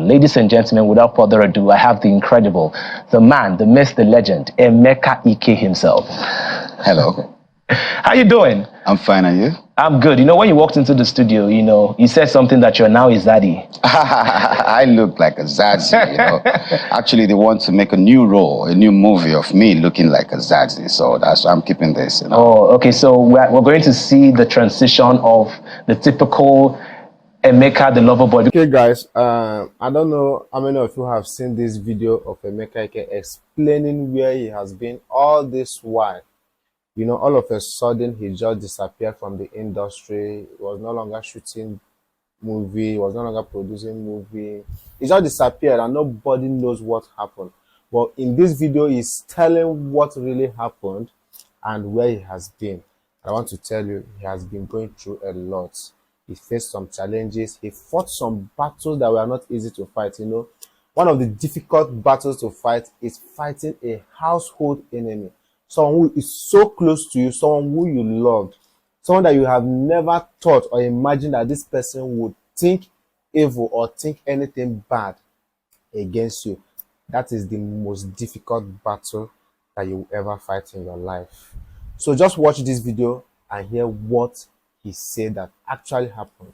Ladies and gentlemen, without further ado, I have the incredible, the man, the myth, the legend, Emeka Ike himself. Hello. How you doing? I'm fine, and you? I'm good. You know, when you walked into the studio, you said something that you're now a zaddy. I look like a zaddy, Actually, they want to make a new role, a new movie of me looking like a zaddy. So that's why I'm keeping this, Oh, okay. So we're going to see the transition of the typical Emeka, the lover boy. Okay, guys, I don't know how many of you have seen this video of Emeka Ike explaining where he has been all this while. All of a sudden, he just disappeared from the industry. He was no longer shooting movie. He was no longer producing movie. He just disappeared and nobody knows what happened. But in this video, he's telling what really happened and where he has been. I want to tell you, he has been going through a lot. He faced some challenges. He fought some battles that were not easy to fight. One of the difficult battles to fight is fighting a household enemy. Someone who is so close to you, someone who you loved, someone that you have never thought or imagined that this person would think evil or think anything bad against you. That is the most difficult battle that you will ever fight in your life. So just watch this video and hear what he said that actually happened.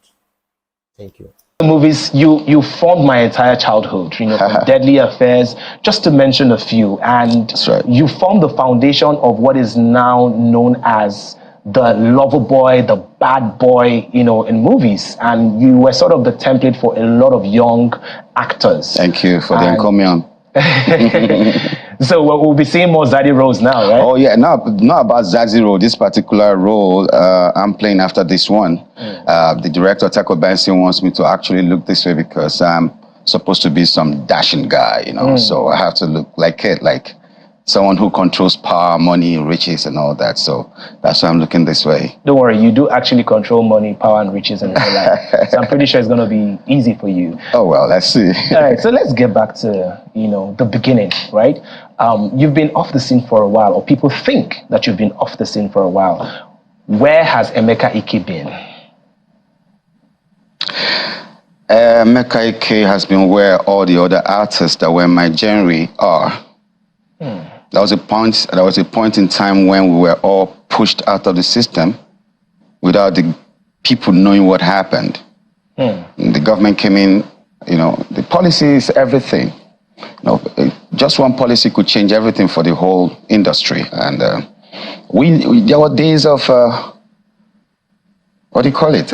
Thank you. Movies, you formed my entire childhood, from Deadly Affairs, just to mention a few, and that's right. You formed the foundation of what is now known as the lover boy, the bad boy, in movies, and you were sort of the template for a lot of young actors. Thank you for the encomium. So we'll be seeing more zaddy roles now, right? Oh yeah, not about zaddy role. This particular role I'm playing after this one. The director Taco Benson wants me to actually look this way because I'm supposed to be some dashing guy, So I have to look like it, like someone who controls power, money, riches, and all that. So that's why I'm looking this way. Don't worry, you do actually control money, power, and riches and all that. So I'm pretty sure it's going to be easy for you. Oh, well, let's see. All right, so let's get back to, the beginning, right? You've been off the scene for a while, or people think that you've been off the scene for a while. Where has Emeka Ike been? Emeka Ike has been where all the other artists that were in my genre are. There was a point in time when we were all pushed out of the system without the people knowing what happened. The government came in, the policies, everything. Just one policy could change everything for the whole industry. And there were days of, what do you call it?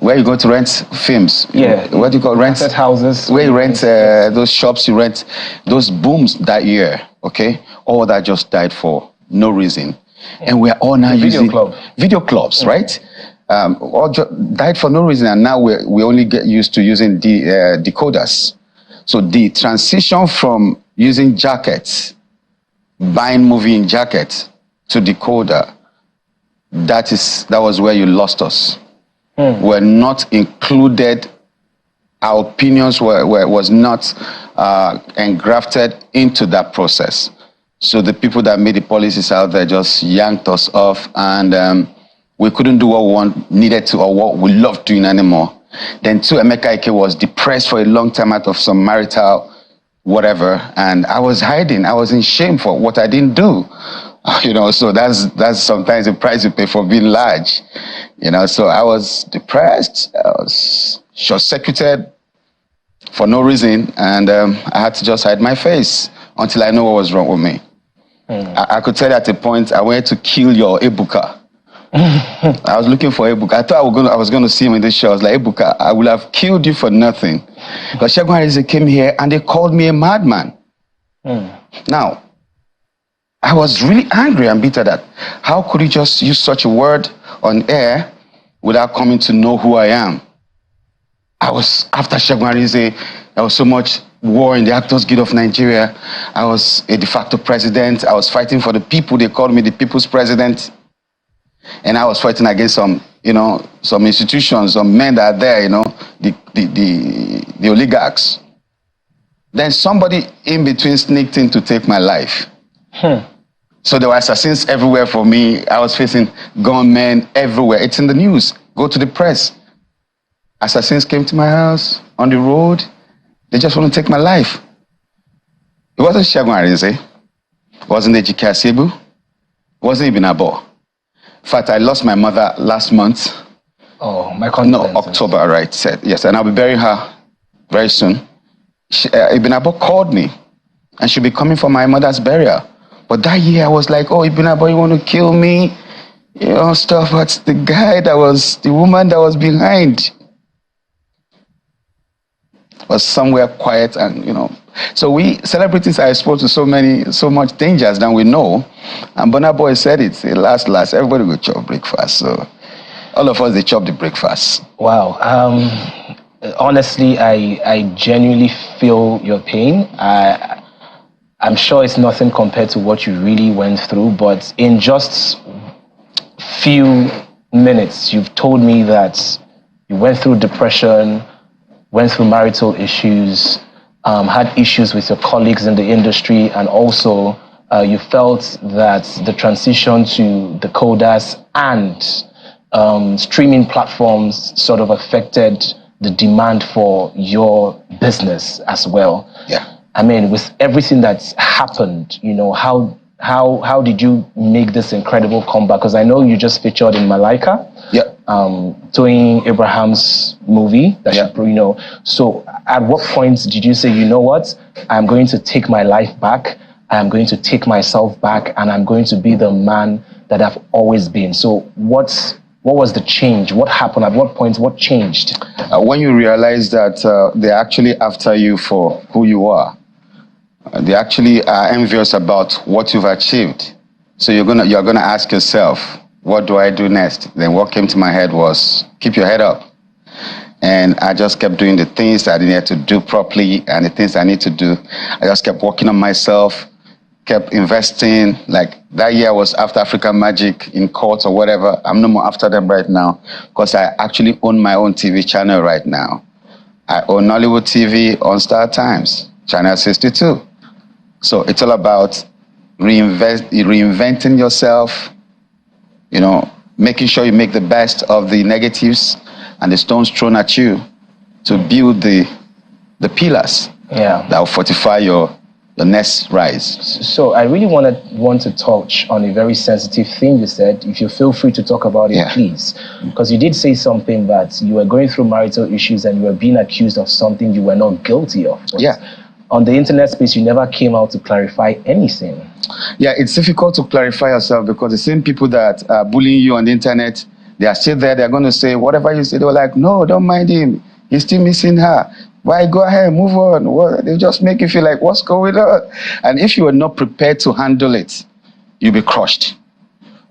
Where you go to rent films. Yeah. What do you call rent? Houses. Where you rent those shops, you rent those booms that year, okay? All that just died for no reason. And we're all now using video clubs, right? All died for no reason, and now we only get used to using the decoders. So the transition from using jackets, buying movie in jackets, to decoder, that was where you lost us. Were not included. Our opinions was not engrafted into that process. So the people that made the policies out there just yanked us off, and we couldn't do what we needed to or what we loved doing anymore. Then too, Emeka Ike was depressed for a long time out of some marital whatever, and I was hiding. I was in shame for what I didn't do. So that's sometimes the price you pay for being large. So I was depressed. I was short-circuited for no reason, and I had to just hide my face until I know what was wrong with me. I could tell you at a point I wanted to kill your Ebuka. I was looking for Ebuka. I thought I was going to see him in the show. I was like, Ebuka, I would have killed you for nothing. But Segun Arize came here and they called me a madman. Now, I was really angry and bitter that how could you just use such a word on air without coming to know who I am? I was, after Segun Arize, there was so much war in the Actors Guild of Nigeria. I was a de facto president. I was fighting for the people. They called me the people's president. And I was fighting against some institutions, some men that are there, the oligarchs. Then somebody in between sneaked in to take my life. So there were assassins everywhere for me. I was facing gunmen everywhere. It's in the news. Go to the press. Assassins came to my house on the road. They just want to take my life. It wasn't Shagun Arinze. It wasn't Ejike Asebu. It wasn't even Abo. In fact, I lost my mother last month. Oh, my condolences. No, October, right? Said yes, and I'll be burying her very soon. Ibn Abo called me, and she'll be coming for my mother's burial. But that year, I was like, "Oh, Ibn Abo, you want to kill me?" You know, stuff. But the woman that was behind was somewhere quiet, and So we celebrities are exposed to so much dangers than we know. And Burna Boy said it. Say, last, everybody will chop breakfast. So all of us, they chop the breakfast. Wow. Honestly, I genuinely feel your pain. I'm sure it's nothing compared to what you really went through, but in just few minutes, you've told me that you went through depression, went through marital issues, had issues with your colleagues in the industry, and also you felt that the transition to decoders and streaming platforms sort of affected the demand for your business as well. Yeah. I mean, with everything that's happened, how did you make this incredible comeback? Because I know you just featured in Malaika. Yeah. Doing Abraham's movie. So at what point did you say, you know what, I'm going to take my life back, I'm going to take myself back, and I'm going to be the man that I've always been? So what was the change? What happened? At what point? What changed? When you realize that they're actually after you for who you are. They actually are envious about what you've achieved. So you're gonna ask yourself, what do I do next? Then what came to my head was, keep your head up. And I just kept doing the things I needed to do properly, and the things I need to do. I just kept working on myself, kept investing. Like that year was after African Magic in court or whatever. I'm no more after them right now, because I actually own my own TV channel right now. I own Nollywood TV on Star Times, Channel 62. So it's all about reinventing yourself, making sure you make the best of the negatives and the stones thrown at you to build the pillars that will fortify your next rise. So I really want to touch on a very sensitive thing you said. If you feel free to talk about it, please. Because you did say something that you were going through marital issues and you were being accused of something you were not guilty of. But on the internet space, you never came out to clarify anything. Yeah, it's difficult to clarify yourself because the same people that are bullying you on the internet, they are still there. They're going to say, whatever you say, they were like, no, don't mind him. He's still missing her. Why? Go ahead, move on. They just make you feel like, what's going on? And if you are not prepared to handle it, you'll be crushed.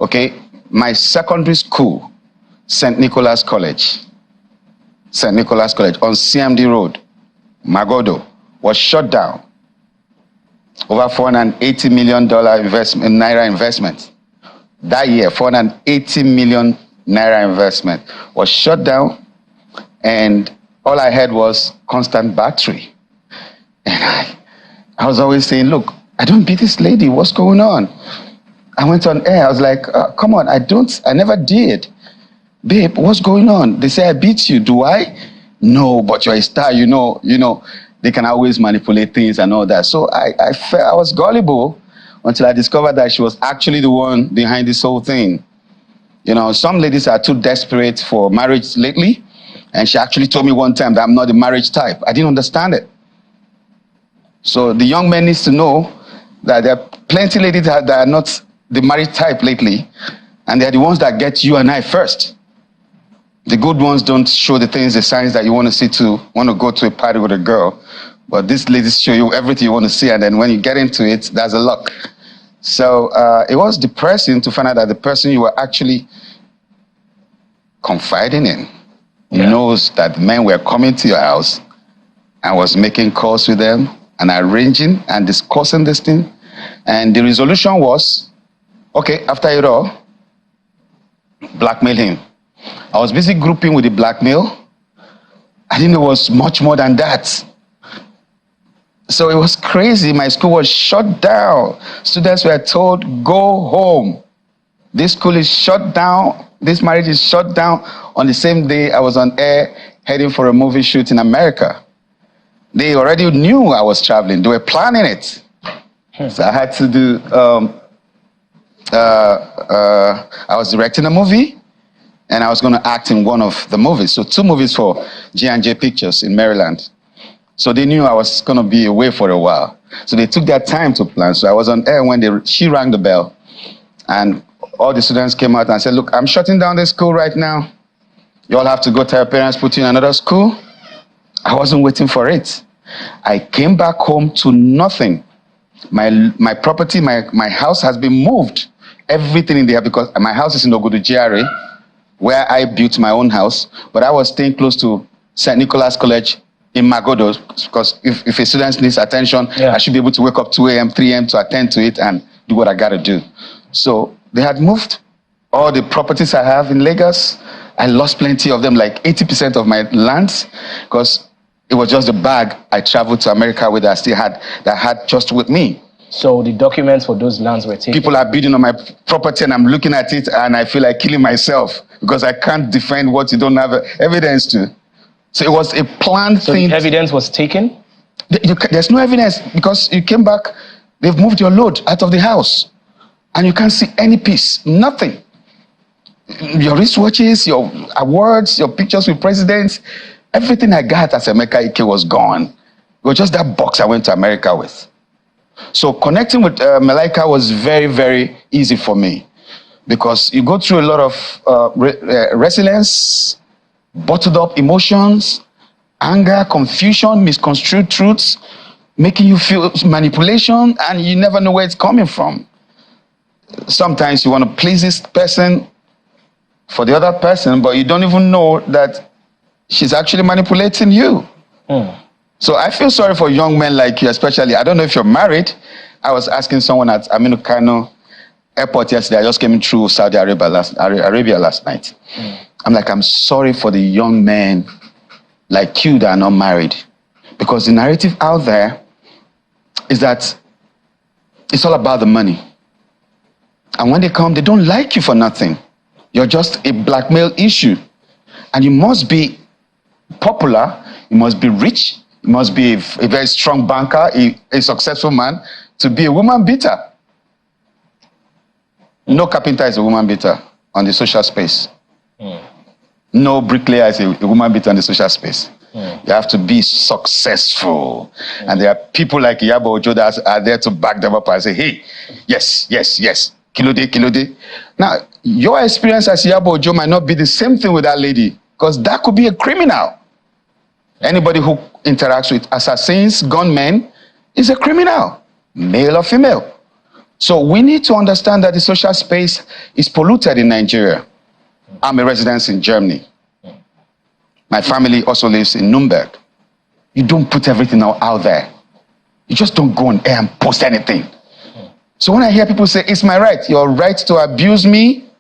Okay? My secondary school, St. Nicholas College on CMD Road, Magodo, was shut down. Over $480 million naira investment. That year, 480 million naira investment was shut down, and all I had was constant battery. And I was always saying, look, I don't beat this lady. What's going on? I went on air. I was like, come on, I never did. Babe, what's going on? They say I beat you. Do I? No, but you're a star, you know. They can always manipulate things and all that. So I was gullible until I discovered that she was actually the one behind this whole thing. Some ladies are too desperate for marriage lately. And she actually told me one time that I'm not the marriage type. I didn't understand it. So the young men needs to know that there are plenty of ladies that are not the marriage type lately. And they're the ones that get you and I first. The good ones don't show the signs that you want to go to a party with a girl. But these ladies show you everything you want to see. And then when you get into it, that's a luck. So it was depressing to find out that the person you were actually confiding in knows that men were coming to your house and was making calls with them and arranging and discussing this thing. And the resolution was, okay, after it all, blackmail him. I was busy grouping with the blackmail. I didn't know it was much more than that. So it was crazy. My school was shut down. Students were told, go home. This school is shut down. This marriage is shut down. On the same day, I was on air heading for a movie shoot in America. They already knew I was traveling. They were planning it. So I had to do, I was directing a movie and I was going to act in one of the movies. So 2 movies for J&J Pictures in Maryland. So they knew I was going to be away for a while. So they took their time to plan. So I was on air when she rang the bell. And all the students came out and said, look, I'm shutting down this school right now. You all have to go tell your parents, put you in another school. I wasn't waiting for it. I came back home to nothing. My property, my house has been moved. Everything in there, because my house is in Ogudu GRA, where I built my own house. But I was staying close to St. Nicholas College in Magodo, because if a student needs attention, I should be able to wake up 2 a.m., 3 a.m. to attend to it and do what I got to do. So they had moved all the properties I have in Lagos. I lost plenty of them, like 80% of my lands, because it was just the bag I traveled to America with that I had just with me. So the documents for those lands were taken? People are bidding on my property and I'm looking at it and I feel like killing myself because I can't defend what you don't have evidence to. So it was a planned thing. So the evidence was taken? There's no evidence because you came back, they've moved your load out of the house and you can't see any piece, nothing. Your wristwatches, your awards, your pictures with presidents, everything I got as Emeka Ike was gone. It was just that box I went to America with. So connecting with Malaika was very, very easy for me because you go through a lot of resilience, bottled up emotions, anger, confusion, misconstrued truths, making you feel manipulation, and you never know where it's coming from. Sometimes you want to please this person for the other person, but you don't even know that she's actually manipulating you. So I feel sorry for young men like you, especially. I don't know if you're married. I was asking someone at Aminu Kano airport yesterday. I just came through Saudi Arabia last night. I'm like, I'm sorry for the young men like you that are not married. Because the narrative out there is that it's all about the money. And when they come, they don't like you for nothing. You're just a blackmail issue. And you must be popular, you must be rich, you must be a very strong banker, a successful man, to be a woman beater. No carpenter is a woman beater on the social space. No bricklayer is a woman beater on the social space. You have to be successful. And there are people like Iyabo Ojo that are there to back them up and say, hey, yes, yes, yes, Kilode, Kilode. Now, your experience as Iyabo Ojo might not be the same thing with that lady, because that could be a criminal. Anybody who interacts with assassins, gunmen, is a criminal, male or female. So we need to understand that the social space is polluted in Nigeria. I'm a resident in Germany. My family also lives in Nuremberg. You don't put everything out there. You just don't go on air and post anything. So when I hear people say, it's my right, your right to abuse me,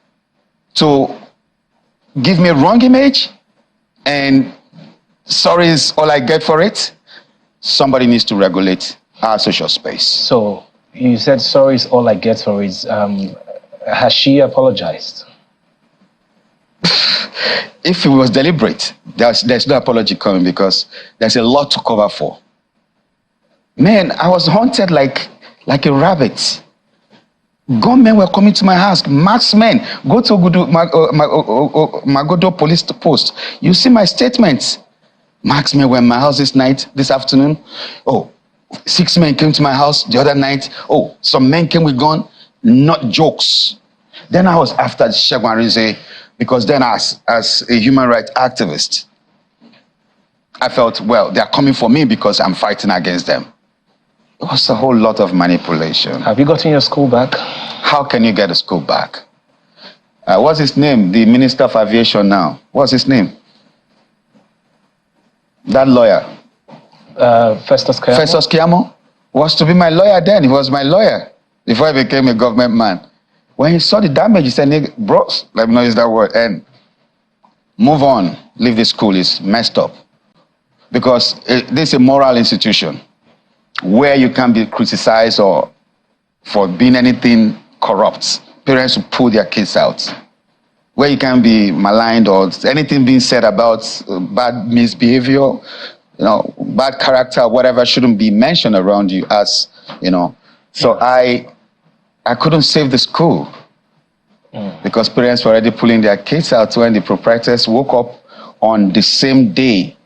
to give me a wrong image, and sorry is all I get for it, somebody needs to regulate our social space. So you said sorry is all I get for it. Has she apologized? If it was deliberate, there's no apology coming because there's a lot to cover for. Man, I was haunted like a rabbit. Gunmen were coming to my house, marksmen. Go to Magodo police post. You see my statements. Marksmen were in my house this afternoon. Oh, 6 men came to my house the other night. Oh, some men came with gun. Not jokes. Then I was after Segun Arinze, because then as a human rights activist, I felt, well, they're coming for me because I'm fighting against them. It was a whole lot of manipulation. Have you gotten your school back? How can you get a school back? What's his name? The Minister of Aviation now. What's his name? That lawyer. Festus Keyamo? Festus Keyamo was to be my lawyer then. He was my lawyer before I became a government man. When he saw the damage, he said, bro, let me not use that word, and move on. Leave the school. It's messed up. Because this is a moral institution where you can't be criticized or for being anything corrupt. Parents will pull their kids out. Where you can't be maligned or anything being said about bad misbehavior, bad character, whatever shouldn't be mentioned around you as, So I couldn't save the school because parents were already pulling their kids out when the proprietress woke up on the same day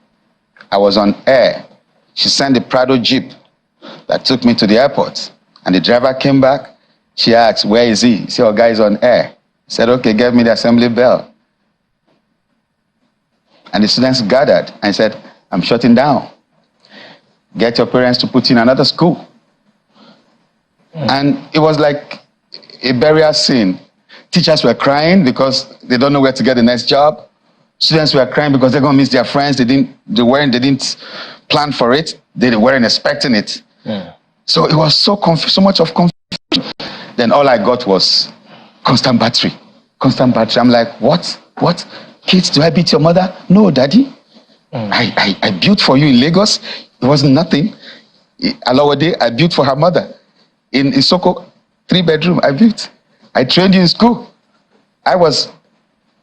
I was on air. She sent the Prado Jeep that took me to the airport. And the driver came back. She asked, where is he? He said, our guy is on air. I said, okay, get me the assembly bell. And the students gathered and said, I'm shutting down. Get your parents to put in another school. And it was like a burial scene. Teachers were crying because they don't know where to get the next job. Students were crying because they're going to miss their friends. They didn't plan for it. They weren't expecting it. So it was so much of confusion. Then all I got was constant battery. I'm like, what? Kids, do I beat your mother? No, daddy. I built for you in Lagos. It wasn't nothing. Alawade, I built for her mother. In Isoko, 3-bedroom, I built. I trained you in school. I was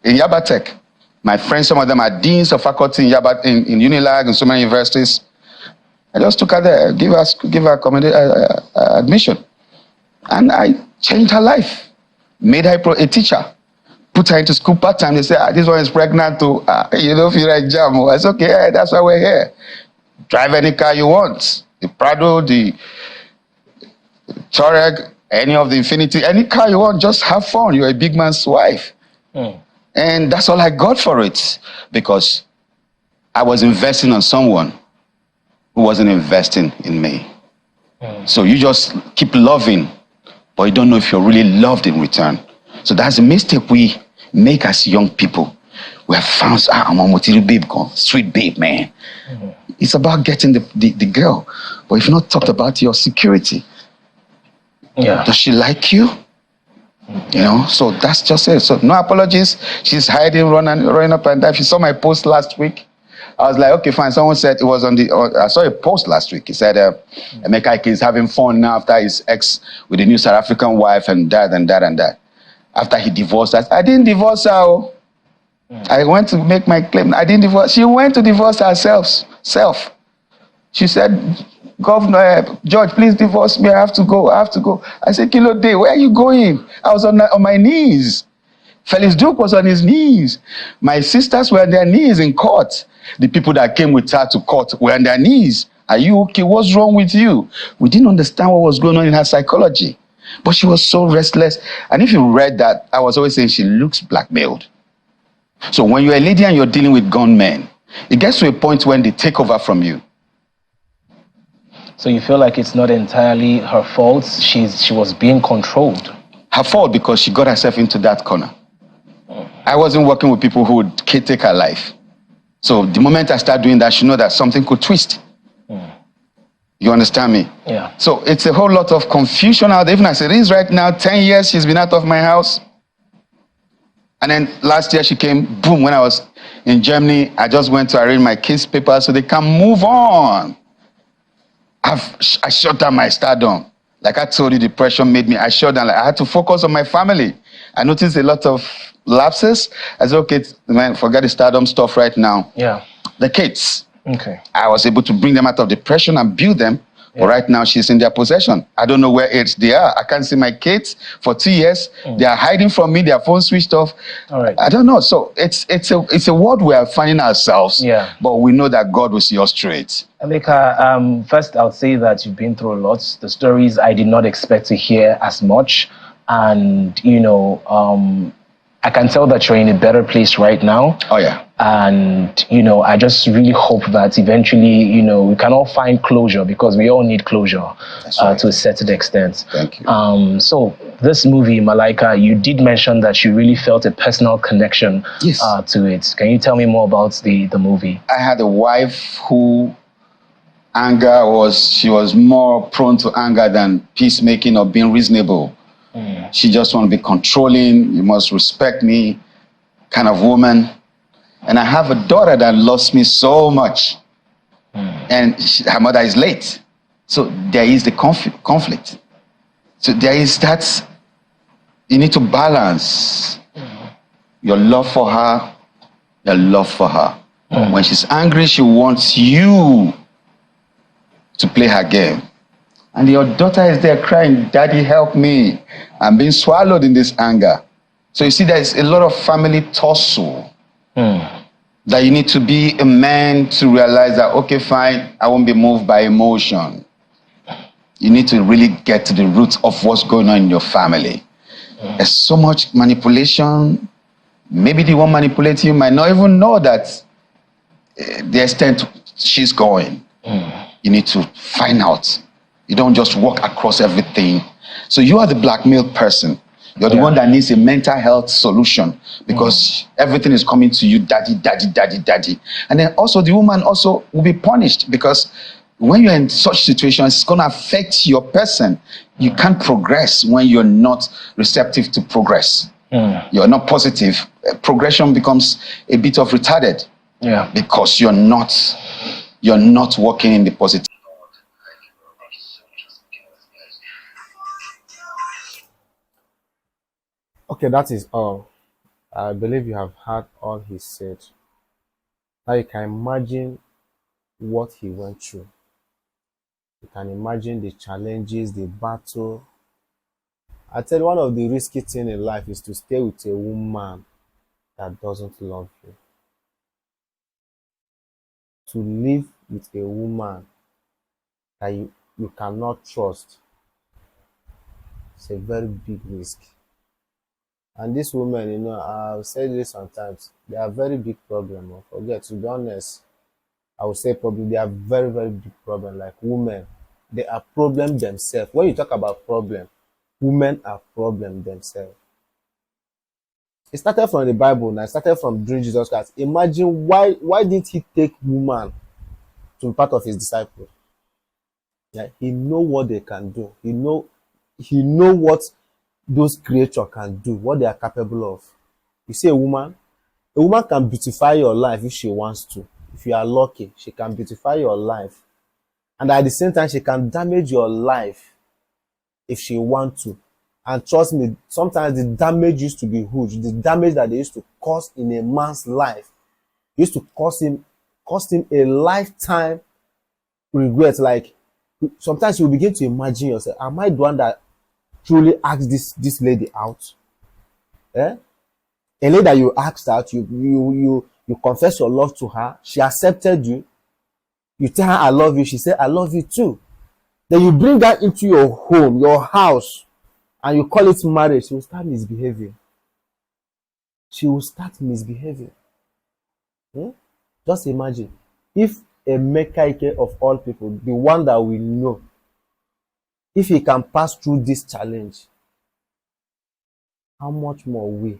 in Yabatech. My friends, some of them are deans of faculty in Unilag and so many universities. I just took her there, give her admission. And I changed her life. Made her a teacher. Put her into school part-time. They say, this one is pregnant too. You don't feel like jam. I said, okay, that's why we're here. Drive any car you want. The Prado, the Touareg, any of the Infinity, any car you want, just have fun. You're a big man's wife. And that's all I got for it. Because I was investing on someone who wasn't investing in me. So you just keep loving, but you don't know if you're really loved in return. So that's a mistake we make as young people. We have found, I'm a material babe, sweet babe, man. It's about getting the girl. But if you've not talked about your security, does she like you? So that's just it. So no apologies. She's hiding, running up and down. She saw my post last week. I was like, okay, fine. Someone said it was I saw a post last week. He said, Emeka Ike is having fun now after his ex with a new South African wife and that and that and that. After he divorced us. I didn't divorce her. I went to make my claim. I didn't divorce. She went to divorce herself. She said, Governor, George, please divorce me. I have to go. I said, Kilo Day, where are you going? I was on my knees. Felix Duke was on his knees. My sisters were on their knees in court. The people that came with her to court were on their knees. Are you okay? What's wrong with you? We didn't understand what was going on in her psychology. But she was so restless. And if you read that, I was always saying she looks blackmailed. So when you're a lady and you're dealing with gunmen, it gets to a point when they take over from you. So you feel like it's not entirely her fault? She was being controlled. Her fault because she got herself into that corner. I wasn't working with people who would take her life. So the moment I start doing that, she know that something could twist. You understand me? Yeah. So it's a whole lot of confusion out there. Even as it is right now, 10 years she's been out of my house. And then last year she came, boom, when I was in Germany, I just went to arrange my kids' papers so they can move on. I shut down my stardom. Like I told you, depression made me, I shut down. Like I had to focus on my family. I noticed a lot of lapses. I said, okay, man, forget the stardom stuff right now. Yeah. The kids. Okay. I was able to bring them out of depression and build them. Yeah. But right now she's in their possession. I don't know where they are. I can't see my kids for 2 years. They are hiding from me. Their phone switched off. All right. I don't know. So it's a world we are finding ourselves. Yeah. But we know that God will see us straight. Emeka, first I'll say that you've been through a lot. The stories I did not expect to hear as much. And, I can tell that you're in a better place right now. Oh, yeah. And, I just really hope that eventually, we can all find closure because we all need closure to a certain extent. Thank you. So this movie, Malaika, you did mention that you really felt a personal connection to it. Can you tell me more about the movie? I had a wife who she was more prone to anger than peacemaking or being reasonable. She just want to be controlling, you must respect me kind of woman. And I have a daughter that loves me so much. And her mother is late. So there is the conflict. So there is that, you need to balance your love for her, your love for her. When she's angry, she wants you to play her game. And your daughter is there crying, Daddy, help me. I'm being swallowed in this anger. So you see, there's a lot of family tussle that you need to be a man to realize that, okay, fine, I won't be moved by emotion. You need to really get to the root of what's going on in your family. There's so much manipulation. Maybe the one manipulating you might not even know that the extent she's going. You need to find out. You don't just walk across everything. So you are the blackmailed person. You're the one that needs a mental health solution because everything is coming to you, daddy, daddy, daddy, daddy. And then also the woman also will be punished because when you're in such situations, it's going to affect your person. You can't progress when you're not receptive to progress. You're not positive. Progression becomes a bit of retarded because you're not working in the positive. Okay, that is all. I believe you have heard all he said. Now you can imagine what he went through. You can imagine the challenges, the battle. I tell you, one of the risky things in life is to stay with a woman that doesn't love you. To live with a woman that you cannot trust. It's a very big risk. And these women, I've said this sometimes, they are very big problem. Forget, to be honest, I would say probably they are very, very big problem. Like women, they are problem themselves. When you talk about problem, women are problem themselves. It started from the Bible now. It started from during Jesus Christ. Imagine why did he take woman to be part of his disciples? Yeah, he know what they can do. He know what those creatures can do, what they are capable of. You see a woman can beautify your life if she wants to. If you are lucky, she can beautify your life. And at the same time, she can damage your life if she wants to. And trust me, sometimes the damage used to be huge. The damage that they used to cause in a man's life used to cost him a lifetime regret. Like sometimes you begin to imagine yourself, am I the one that truly asked this lady out? A lady that you asked out, you confess your love to her, she accepted you, you tell her I love you, she said I love you too. Then you bring her into your home, your house, and you call it marriage. She will start misbehaving. Just imagine if Emeka Ike of all people, the one that we know, if he can pass through this challenge, how much more we?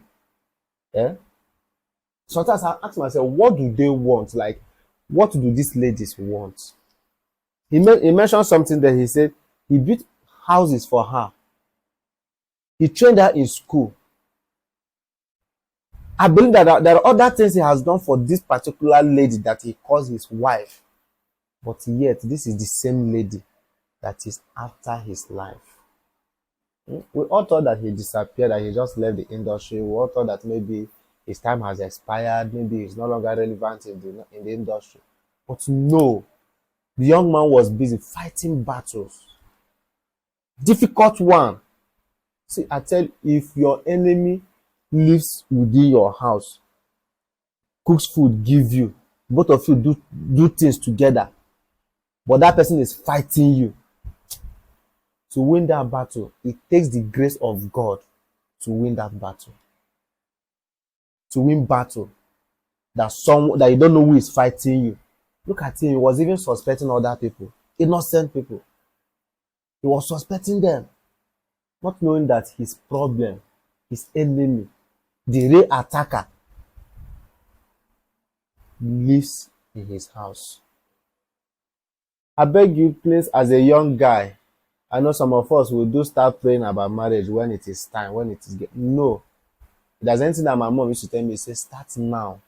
Sometimes I ask myself, what do they want? Like, what do these ladies want? He mentioned something that he said he built houses for her. He trained her in school. I believe that there are other things he has done for this particular lady that he calls his wife. But yet, this is the same lady that is after his life. We all thought that he disappeared, that he just left the industry. We all thought that maybe his time has expired, maybe he's no longer relevant in the industry. But no, the young man was busy fighting battles. Difficult one. See, I tell you, if your enemy lives within your house, cooks food, give you, both of you do things together, but that person is fighting you. To win that battle, it takes the grace of God to win that battle. To win battle that you don't know who is fighting you. Look at him, he was even suspecting other people, innocent people. He was suspecting them, not knowing that his problem, his enemy, the real attacker, lives in his house. I beg you, please, as a young guy, I know some of us will start praying about marriage when it is time, when it is no. There's anything that my mom used to tell me, say, start now.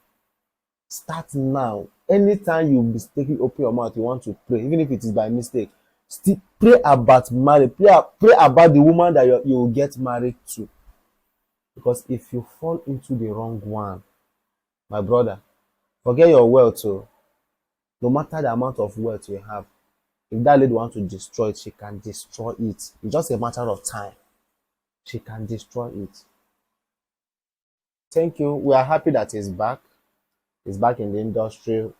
Start now. Anytime you mistakenly open your mouth, you want to pray, even if it is by mistake, still pray about marriage. Pray about the woman that you will get married to. Because if you fall into the wrong one, my brother, Forget your wealth, too. No matter the amount of wealth you have, if that lady wants to destroy it, she can destroy it. It's just a matter of time. She can destroy it. Thank you. We are happy that he's back. He's back in the industry.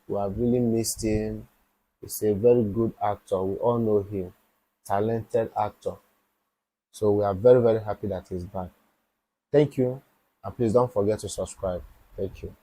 We have really missed him. He's a very good actor. We all know him. Talented actor. So we are very, very happy that he's back. Thank you. And please don't forget to subscribe. Thank you.